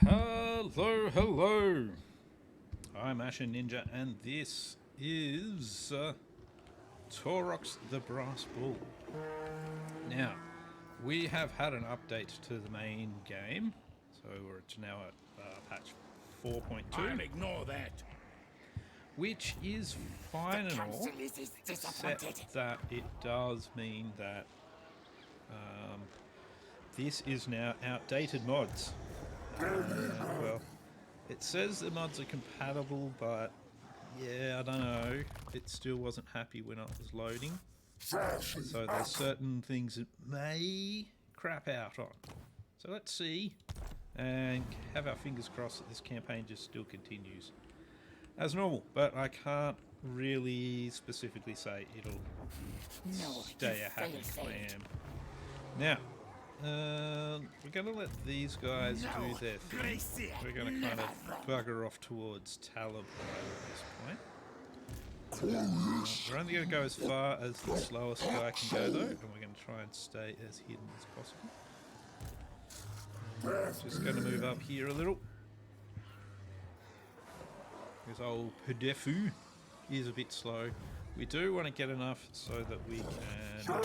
Hello, hello. I'm Ashen Ninja, and this is Taurox the Brass Bull. Now, we have had an update to the main game, so it's now at patch 4.2. I'll ignore that. Which is fine and all, except that it does mean that this is now outdated mods. Well, it says the mods are compatible, but yeah, I don't know. It still wasn't happy when I was loading. So there's certain things it may crap out on. So let's see and have our fingers crossed that this campaign just still continues as normal. But I can't really specifically say it'll stay a happy clam. Now, we're going to let these guys do their thing. We're going to kind of bugger off towards Talib at this point. We're only going to go as far as the slowest guy can go though, and we're going to try and stay as hidden as possible. Just going to move up here a little. Because old Pedefu is a bit slow. We do want to get enough so that we can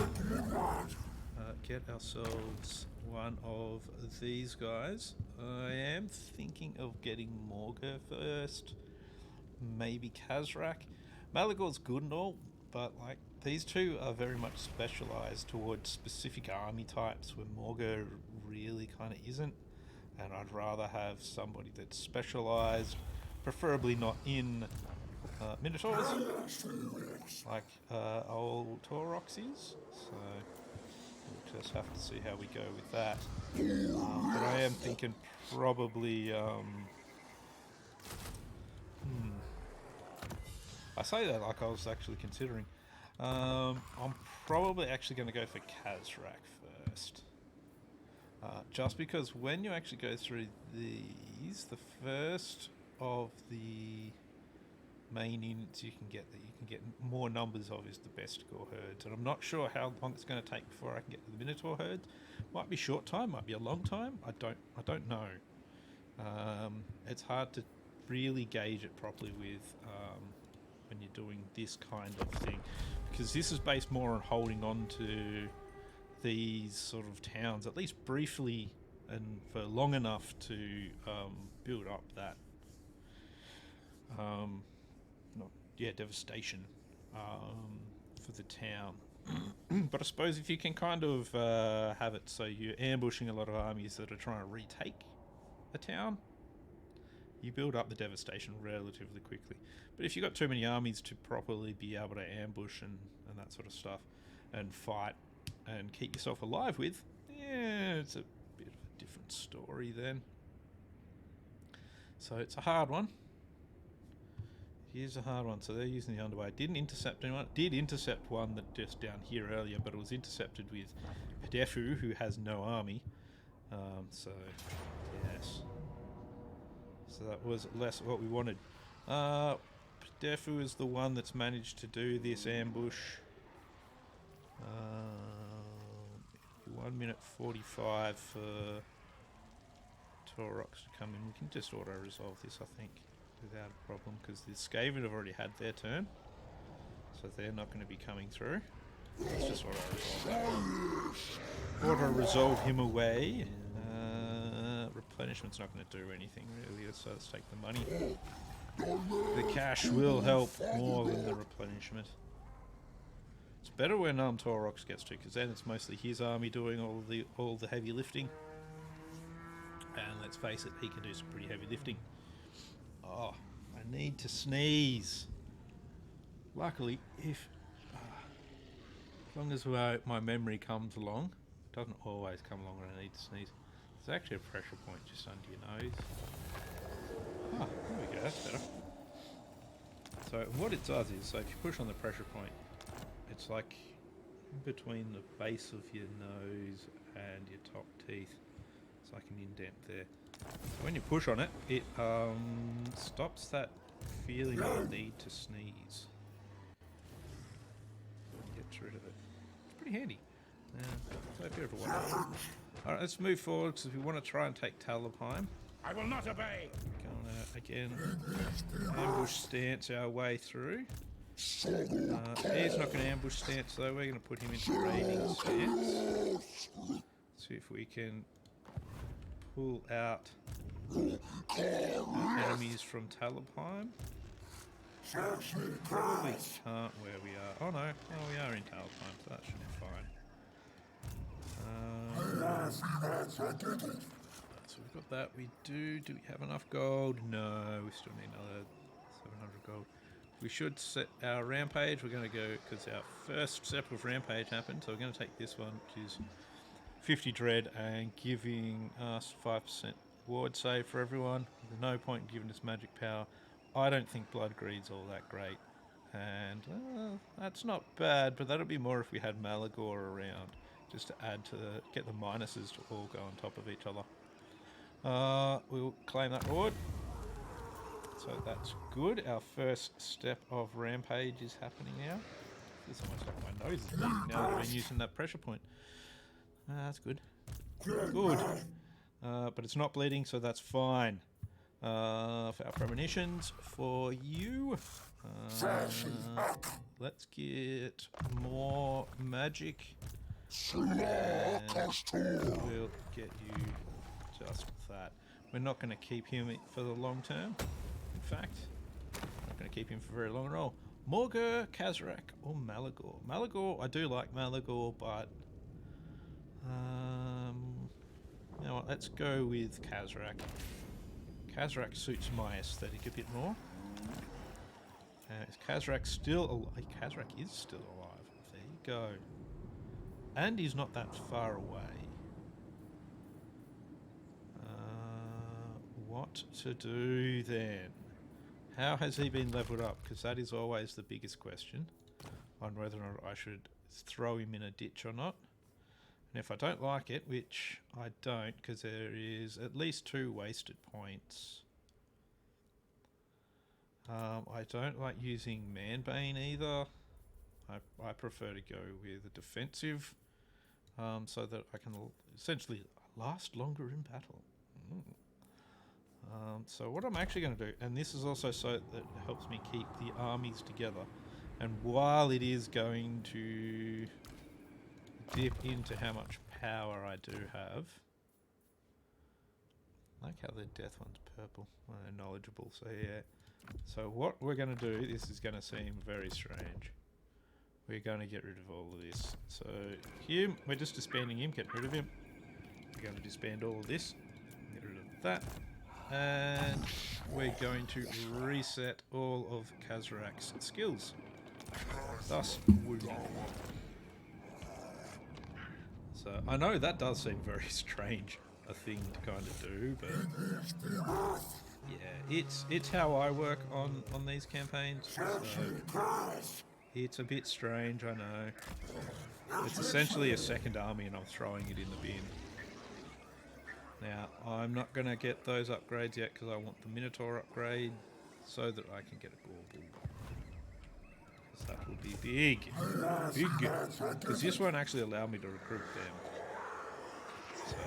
get ourselves one of these guys. I am thinking of getting Morga first, maybe Kazrak. Malagor's good and all, but like these two are very much specialised towards specific army types, where Morga really kind of isn't. And I'd rather have somebody that's specialised, preferably not in Minotaurs, like old Taurox is. So we'll just have to see how we go with that. But I am thinking probably... I say that like I was actually considering. I'm probably actually going to go for Kazrak first. Just because when you actually go through these, the first of the main units you can get more numbers of is the Besticore herds, and I'm not sure how long it's going to take before I can get to the Minotaur herd. Might be a short time, might be a long time. I don't know. It's hard to really gauge it properly with when you're doing this kind of thing, because this is based more on holding on to these sort of towns, at least briefly and for long enough to build up that devastation for the town. But I suppose if you can kind of have it so you're ambushing a lot of armies that are trying to retake a town, you build up the devastation relatively quickly. But if you've got too many armies to properly be able to ambush and that sort of stuff and fight and keep yourself alive with, yeah, it's a bit of a different story then. So it's a hard one. Here's a hard one. So they're using the underway. Didn't intercept anyone. Did intercept one that just down here earlier, but it was intercepted with Pedefu, who has no army. So yes. So that was less what we wanted. Pedefu is the one that's managed to do this ambush. 1 minute 45 for Taurox to come in. We can just auto-resolve this, I think, without a problem, because the Skaven have already had their turn, so they're not going to be coming through. Let's just auto-resolve him away. Replenishment's not going to do anything really, so let's take the money. The cash will help more than the replenishment. It's better when Taurox gets to, because then it's mostly his army doing all the heavy lifting. And let's face it, he can do some pretty heavy lifting. Oh, I need to sneeze. Luckily, as long as my memory comes along, it doesn't always come along when I need to sneeze. There's actually a pressure point just under your nose. Ah, there we go, that's better. So what it does is, so if you push on the pressure point, it's like in between the base of your nose and your top teeth. It's like an indent there. So when you push on it, it stops that feeling of the need to sneeze. Gets rid of it. It's pretty handy. So if you ever want to. Alright, let's move forward because we want to try and take Talibheim. I will not obey. Gonna again ambush stance our way through. He's not going to ambush stance though. We're going to put him into raiding stance. See if we can pull out enemies from Talabheim. Probably can't where we are. Oh no, we are in Talabheim, so that should be fine. So we've got that. Do we have enough gold? No, we still need another 700 gold. We should set our rampage. We're going to go, because our first step of rampage happened, so we're going to take this one, which is 50 dread and giving us 5% ward save for everyone. There's no point in giving us magic power. I don't think blood greed's all that great, and that's not bad, but that'd be more if we had Malagor around, just to add to get the minuses to all go on top of each other. We'll claim that ward. So that's good. Our first step of rampage is happening now. It's almost like my nose is bleeding now that I've been using that pressure point. That's good. Good. But it's not bleeding, so that's fine. For our premonitions, for you, let's get more magic. And we'll get you just that. We're not going to keep him for the long term. In fact, I'm not going to keep him for very long at all. Morgur, Kazarak, or Malagor. Malagor, I do like Malagor, but you know what, let's go with Kazarak. Kazarak suits my aesthetic a bit more. Is Kazarak still alive? Kazarak is still alive. There you go. And he's not that far away. What to do then? How has he been leveled up? Because that is always the biggest question on whether or not I should throw him in a ditch or not. And if I don't like it, which I don't, because there is at least 2 wasted points. I don't like using Manbane either. I prefer to go with a defensive, so that I can essentially last longer in battle. So what I'm actually going to do, and this is also so that it helps me keep the armies together, and while it is going to dip into how much power I do have, I like how the death one's purple. Well, they're knowledgeable, so yeah. So what we're going to do, this is going to seem very strange. We're going to get rid of all of this. So him, we're just disbanding him, get rid of him. We're going to disband all of this, get rid of that. And we're going to reset all of Kazarak's skills. Thus, wounding. So I know that does seem very strange, a thing to kind of do, but yeah, it's how I work on these campaigns. So it's a bit strange, I know. It's essentially a second army and I'm throwing it in the bin. Now, I'm not going to get those upgrades yet because I want the Minotaur upgrade so that I can get a Gorble. Because that will be big. Big. Because this won't actually allow me to recruit them. So,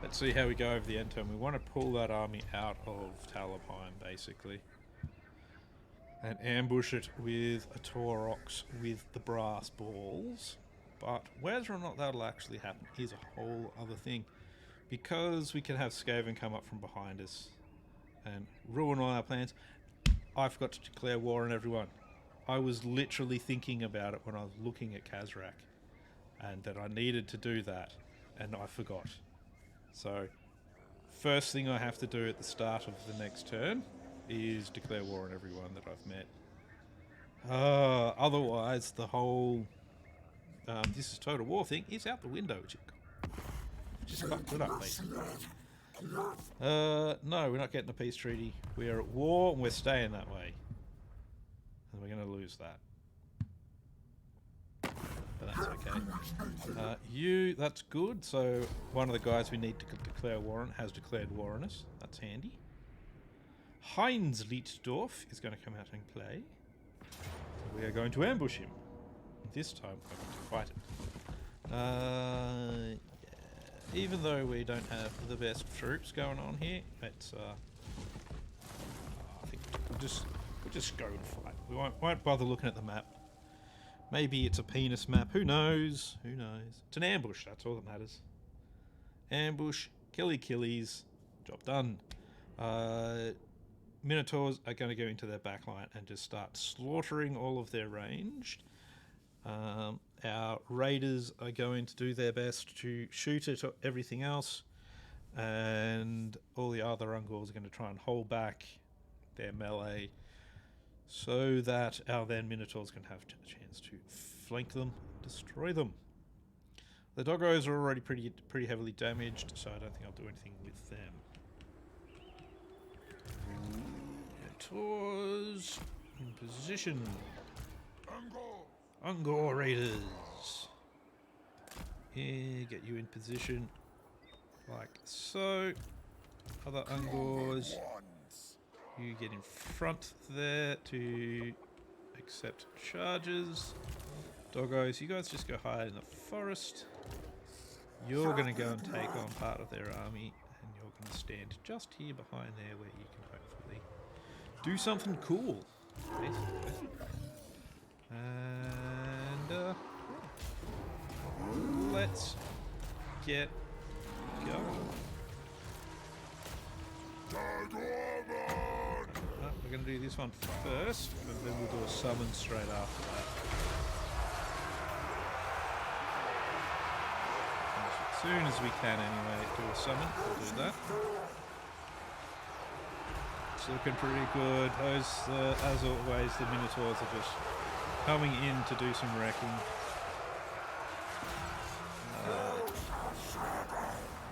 let's see how we go over the end turn. We want to pull that army out of Talabheim, basically. And ambush it with a Taurox with the brass balls. But whether or not that'll actually happen is a whole other thing. Because we can have Skaven come up from behind us and ruin all our plans, I forgot to declare war on everyone. I was literally thinking about it when I was looking at Kazarak, and that I needed to do that, and I forgot. So, first thing I have to do at the start of the next turn is declare war on everyone that I've met. Otherwise, the whole this is total war thing is out the window. Just fucked it up, basically. No, we're not getting a peace treaty. We're at war and we're staying that way. And we're going to lose that. But that's okay. That's good. So one of the guys we need to declare war on has declared war on us. That's handy. Heinz Lietdorf is going to come out and play. So we are going to ambush him. This time we're going to fight it. Yeah. even though we don't have the best troops going on here, it's I think we'll just go and fight. We won't bother looking at the map. Maybe it's a penis map. Who knows? Who knows? It's an ambush. That's all that matters. Ambush, killies, job done. Minotaurs are going to go into their backline and just start slaughtering all of their ranged. Our raiders are going to do their best to shoot at everything else, and all the other Ungors are going to try and hold back their melee so that our then Minotaurs can have a chance to flank them, destroy them. The doggos are already pretty heavily damaged, so I don't think I'll do anything with them. Minotaurs in position. Ungor Raiders. Yeah, get you in position like so. Other Ungors, you get in front there to accept charges. Doggos, you guys just go hide in the forest. You're going to go and take on part of their army, and you're going to stand just here behind there where you can hopefully do something cool, basically. And let's get going. We're going to do this one first, and then we'll do a summon straight after that. As soon as we can anyway, do a summon, we'll do that. It's looking pretty good. Those, as always, the Minotaurs are just coming in to do some wrecking.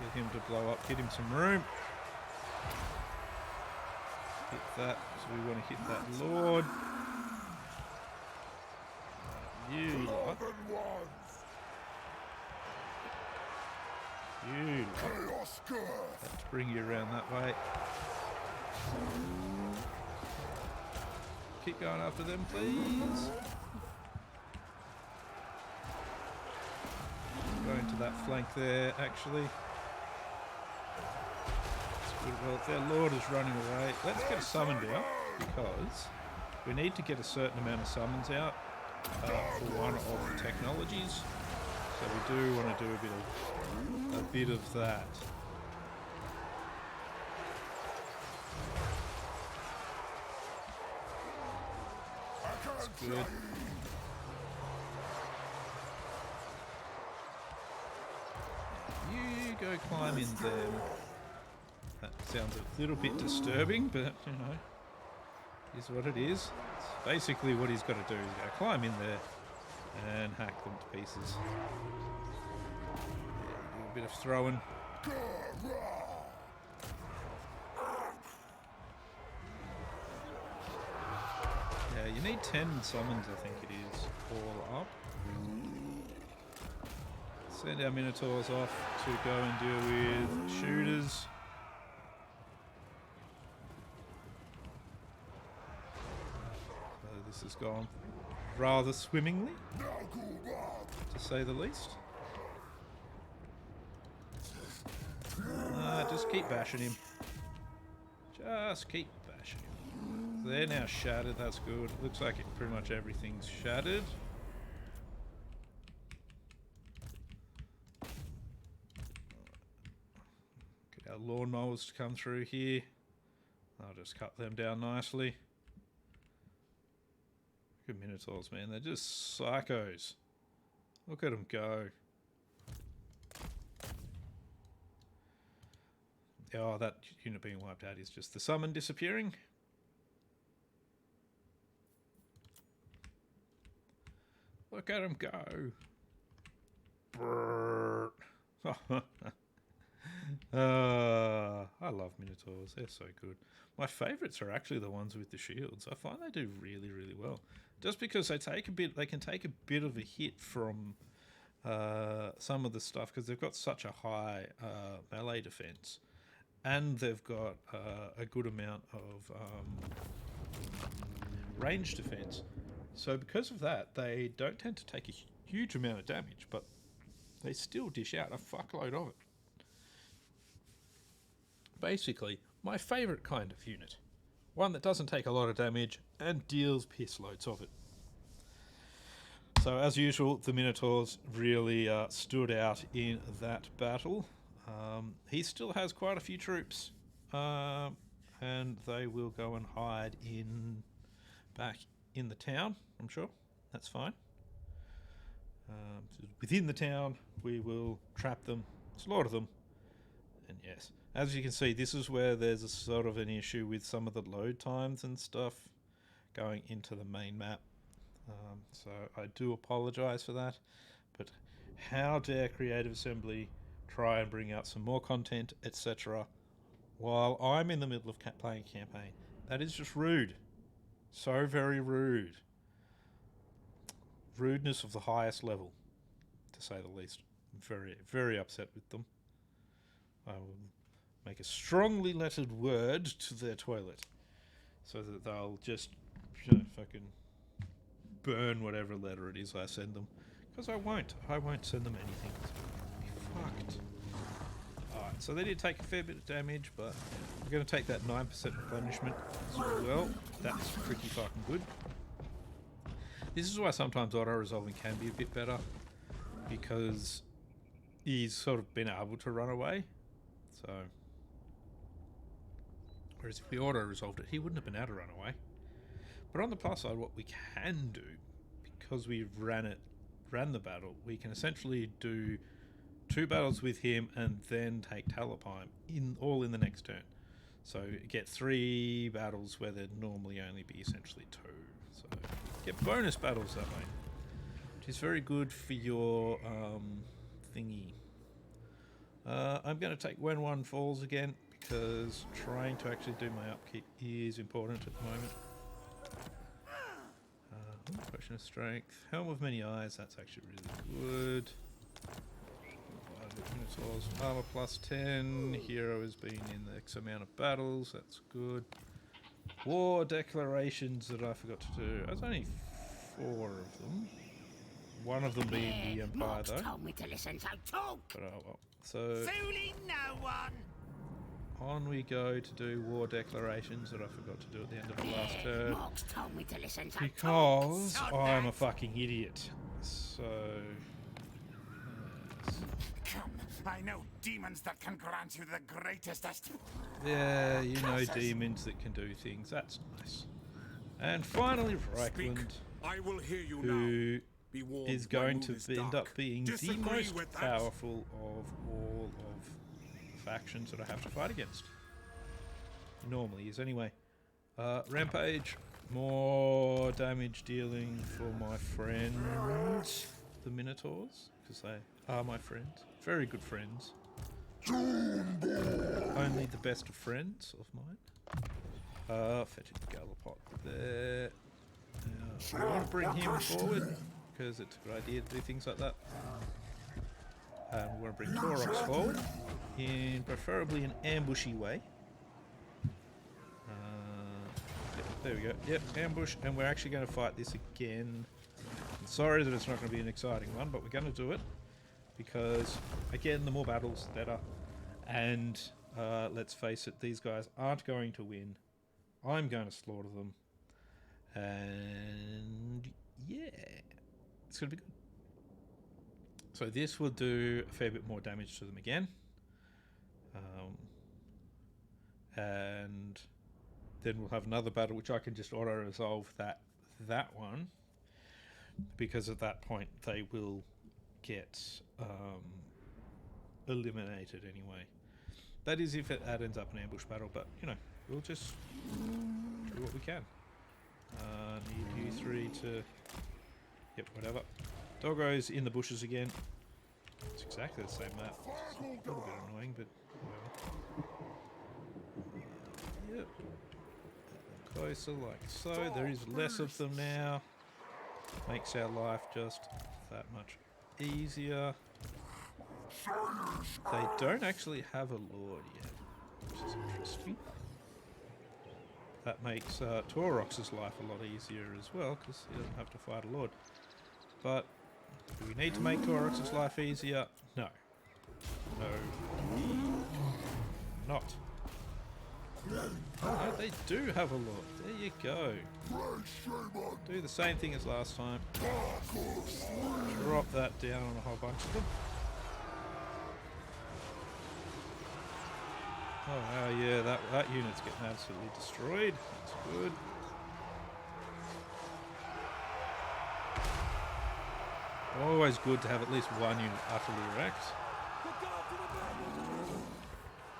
Get him to blow up, get him some room. Hit that, so we want to hit that Lord. You lot. You lot. Let's bring you around that way. Keep going after them, please. Go into that flank there, actually. Well, their Lord is running away. Let's get a summon out, because we need to get a certain amount of summons out for one of the technologies. So we do want to do a bit of that. That's good. You go climb in there. That sounds a little bit disturbing, but, you know, is what it is. It's basically what he's got to do is go climb in there and hack them to pieces. Yeah, do a bit of throwing. Yeah, you need 10 summons, I think it is, all up. Send our Minotaurs off to go and deal with shooters. This has gone rather swimmingly, to say the least. Just keep bashing him. Just keep bashing him. So they're now shattered, that's good. It looks like pretty much everything's shattered. Get our lawnmowers to come through here. I'll just cut them down nicely. Good Minotaurs, man. They're just psychos. Look at them go. Oh, that unit being wiped out is just the summon disappearing. Look at them go. Brrr. I love Minotaurs. They're so good. My favourites are actually the ones with the shields. I find they do really, really well. Just because they can take a bit of a hit from some of the stuff, because they've got such a high melee defense, and they've got a good amount of range defense. So because of that, they don't tend to take a huge amount of damage, but they still dish out a fuckload of it. basically my favourite kind of unit. One that doesn't take a lot of damage and deals piss loads of it. So as usual, the Minotaurs really stood out in that battle. He still has quite a few troops, and they will go and hide back in the town, I'm sure. That's fine. Within the town, we will trap them, slaughter them, and yes, as you can see, this is where there's a sort of an issue with some of the load times and stuff going into the main map. So I do apologise for that, but how dare Creative Assembly try and bring out some more content, etc., while I'm in the middle of playing a campaign? That is just rude. So very rude. Rudeness of the highest level, to say the least. I'm very, very upset with them. I will make a strongly lettered word to their toilet so that they'll just fucking burn whatever letter it is I send them. Because I won't send them anything. Be fucked. Alright, so they did take a fair bit of damage, but we're going to take that 9% replenishment as well. That's pretty fucking good. This is why sometimes auto-resolving can be a bit better, because he's sort of been able to run away. So, whereas if we auto-resolved it, he wouldn't have been able to run away. But on the plus side, what we can do, because we ran the battle, we can essentially do 2 battles with him and then take Talapime all in the next turn. So get 3 battles where there'd normally only be essentially 2. So get bonus battles that way, which is very good for your thingy. I'm going to take when one falls again, because trying to actually do my upkeep is important at the moment. Potion of Strength. Helm of Many Eyes, that's actually really good. Minotaurs, armor plus 10. Hero has been in X amount of battles, that's good. War declarations that I forgot to do. There's only 4 of them. One of them being the Empire, though. Told me to listen, so talk. But oh well. So Fooling no one. on we go to do war declarations that I forgot to do at the end of the last turn. Mox told me to listen, so Because talk. I'm a fucking idiot. So Come, I know demons that can grant you the greatest yeah, you know demons that can do things. That's nice. And finally, Reichland, I will hear you who Be warned, is my going mood to is end dark. up being the Disagree most with that? powerful of all of the factions that I have to fight against. Normally is anyway. Rampage, more damage dealing for my friends, the Minotaurs, because they are my friends. Very good friends. Only the best of friends of mine. Fetching Gallopot there. Now, I want to bring him forward, because it's a good idea to do things like that. And we want to bring Taurox forward, in preferably an ambushy way. Yep, there we go. Yep, ambush, and we're actually going to fight this again. I'm sorry that it's not going to be an exciting one, but we're going to do it, because, again, the more battles, the better. And let's face it, these guys aren't going to win. I'm going to slaughter them. And yeah, it's going to be good. So this will do a fair bit more damage to them again. And then we'll have another battle, which I can just auto-resolve that one. Because at that point, they will get eliminated anyway. That is if it ends up an ambush battle, but, you know, we'll just do what we can. Need you 3 to... Yep, whatever. Doggo's in the bushes again. It's exactly the same map. It's a little bit annoying, but whatever. Yep. Closer, like so. There is less of them now. Makes our life just that much easier. They don't actually have a lord yet, which is interesting. That makes Taurox's life a lot easier as well, because he doesn't have to fight a lord. But do we need to make Taurox's life easier? No. No. Not. Oh, they do have a lot. There you go. Do the same thing as last time. Drop that down on a whole bunch of them. Oh wow, yeah, that unit's getting absolutely destroyed. That's good. Always good to have at least one unit utterly wrecked.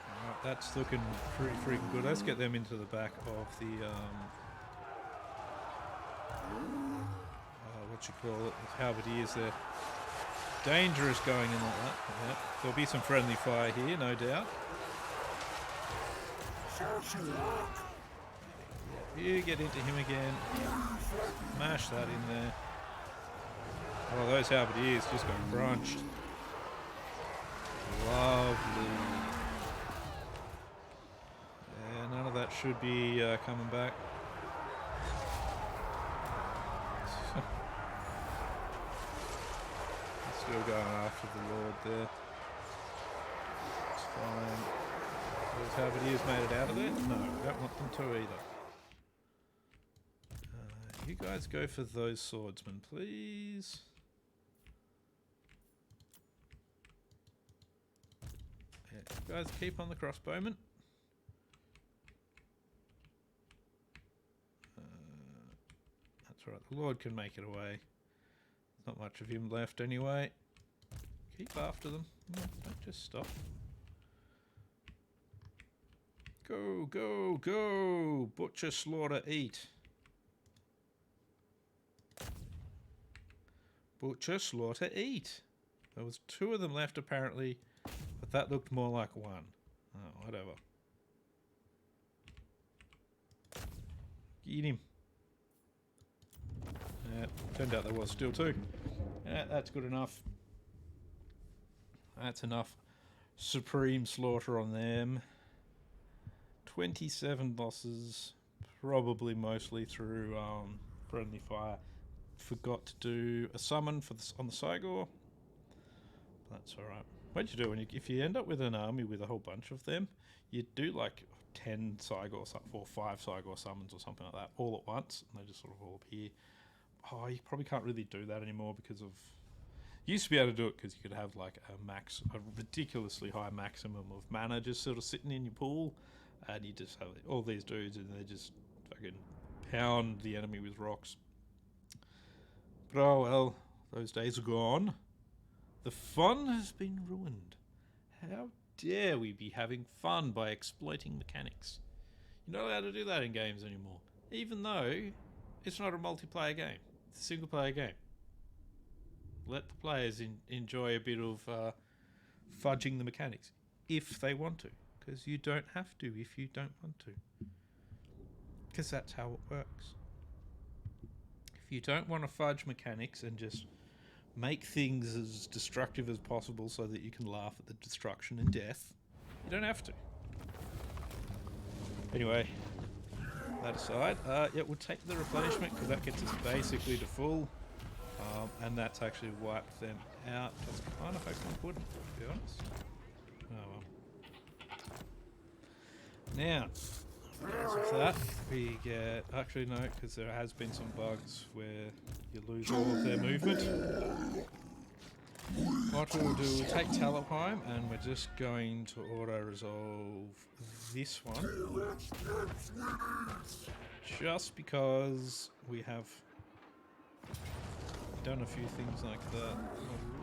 Alright, that's looking pretty freaking good. Let's get them into the back of the what you call it, the halberdiers there. Dangerous going in like that. Yeah. There'll be some friendly fire here, no doubt. You get into him again. Mash that in there. Oh, those halberdiers just got crunched. Lovely. Yeah, none of that should be coming back. Still going after the Lord there. It's fine. Those halberdiers made it out of there? No, we don't want them to either. You guys go for those swordsmen, please. Yeah, you guys keep on the crossbowmen. That's right, the Lord can make it away. There's not much of him left anyway. Keep after them. No, don't just stop. Go, go, go! Butcher, slaughter, eat. Butcher, slaughter, eat. There was 2 of them left apparently, but that looked more like 1. Oh, whatever. Eat him. Yeah, turned out there was still 2. Yeah, that's good enough. That's enough supreme slaughter on them. 27 losses, probably mostly through friendly fire. Forgot to do a summon for on the Cygor. That's alright. What you do if you end up with an army with a whole bunch of them, you do like 10 Cygor or 5 Cygor summons or something like that all at once, and they just sort of all appear. Oh, you probably can't really do that anymore because of. You used to be able to do it because you could have like a ridiculously high maximum of mana just sort of sitting in your pool, and you just have all these dudes and they just fucking pound the enemy with rocks. But oh well, those days are gone. The fun has been ruined. How dare we be having fun by exploiting mechanics? You're not allowed to do that in games anymore, even though it's not a multiplayer game. It's a single player game. Let the players enjoy a bit of fudging the mechanics if they want to, because you don't have to if you don't want to, because that's how it works. If you don't want to fudge mechanics and just make things as destructive as possible so that you can laugh at the destruction and death, you don't have to. Anyway, that aside, yeah, we'll take the replenishment because that gets us basically to full. And that's actually wiped them out. Just kind of hoping we wouldn't, to be honest. Oh well. Now, because of that, we get... Actually, no, because there has been some bugs where you lose all of their movement. What we'll do, we'll take Talabheim, and we're just going to auto-resolve this one. Just because we have done a few things like that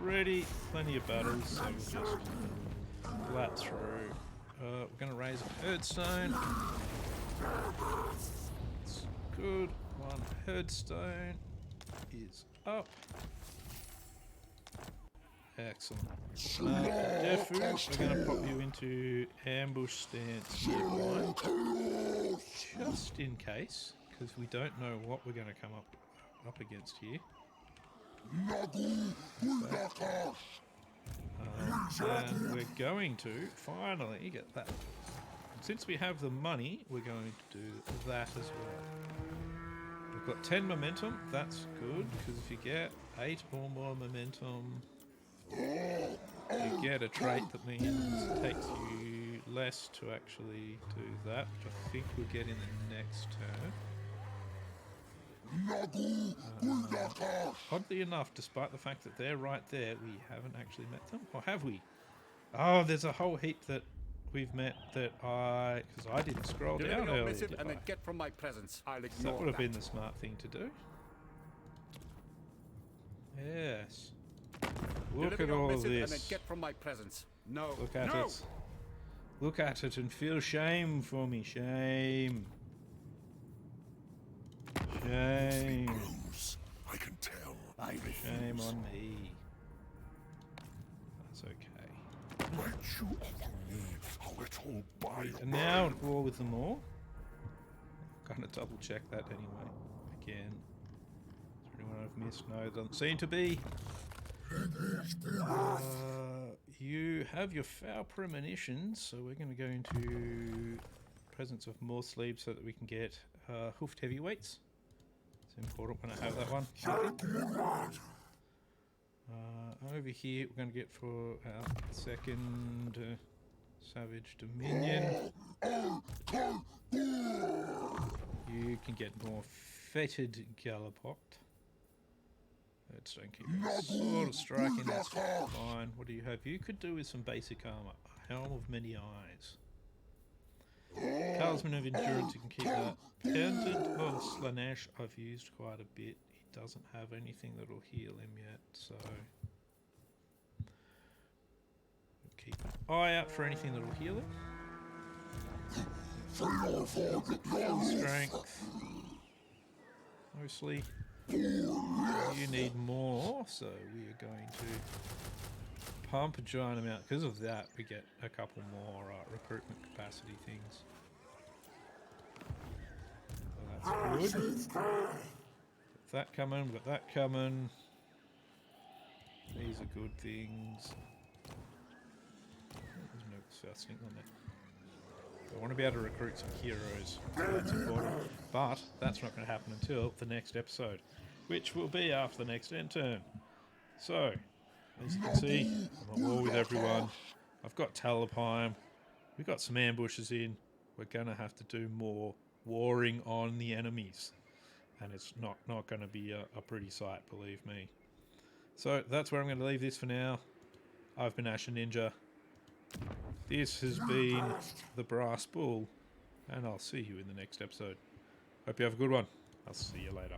already. Plenty of battles, so we'll just flat through. We're going to raise a herdstone. It's good. 1 herdstone is up. Excellent. Defu, we're going to pop you into ambush stance nearby, just in case, because we don't know what we're going to come up against here. And we're going to finally get that. Since we have the money, we're going to do that as well. We've got 10 momentum. That's good, because if you get 8 or more momentum, you get a trait that means it takes you less to actually do that, which I think we'll get in the next turn. Oddly enough, despite the fact that they're right there, we haven't actually met them. Or have we? Oh, there's a whole heap that we've met that because I didn't scroll Deliver down your earlier, missive did and I? then get from my presence. I'll That ignore would have been the smart thing to do. Yes. Look Deliver at your all missive and then this. get from my presence. No. Look at no. it. Look at it and feel shame for me. Shame. Shame. I can tell. Shame on me. That's okay. Let you a little by And now at war with them all. I'm gonna double check that anyway. Again. Is there anyone I've missed? No, doesn't seem to be. You have your foul premonitions, so we're going to go into presence of more sleep so that we can get hoofed heavyweights. It's important when I have that one. Over here, we're going to get for our second Savage Dominion. You can get more fetid Gallipot. Let's don't keep it. Sort of striking, that's fine. What do you have? You could do with some basic armor. A helm of many eyes. Talisman of endurance, you can keep that. Pendant of Slanesh, I've used quite a bit. He doesn't have anything that'll heal him yet, so keep an eye out for anything that'll heal him. Strength. Mostly. You need more, so we are going to pump a giant amount. Because of that, we get a couple more recruitment capacity things. So that's good. Got that coming, we've got that coming. These are good things. There's no first thing on there. I want to be able to recruit some heroes. That's important. But that's not going to happen until the next episode, which will be after the next end turn. So, as you can see, I'm at war with everyone. I've got Talabheim. We've got some ambushes in. We're going to have to do more warring on the enemies. And it's not going to be a pretty sight, believe me. So, that's where I'm going to leave this for now. I've been Asher Ninja. This has been the Brass Bull, and I'll see you in the next episode. Hope you have a good one. I'll see you later.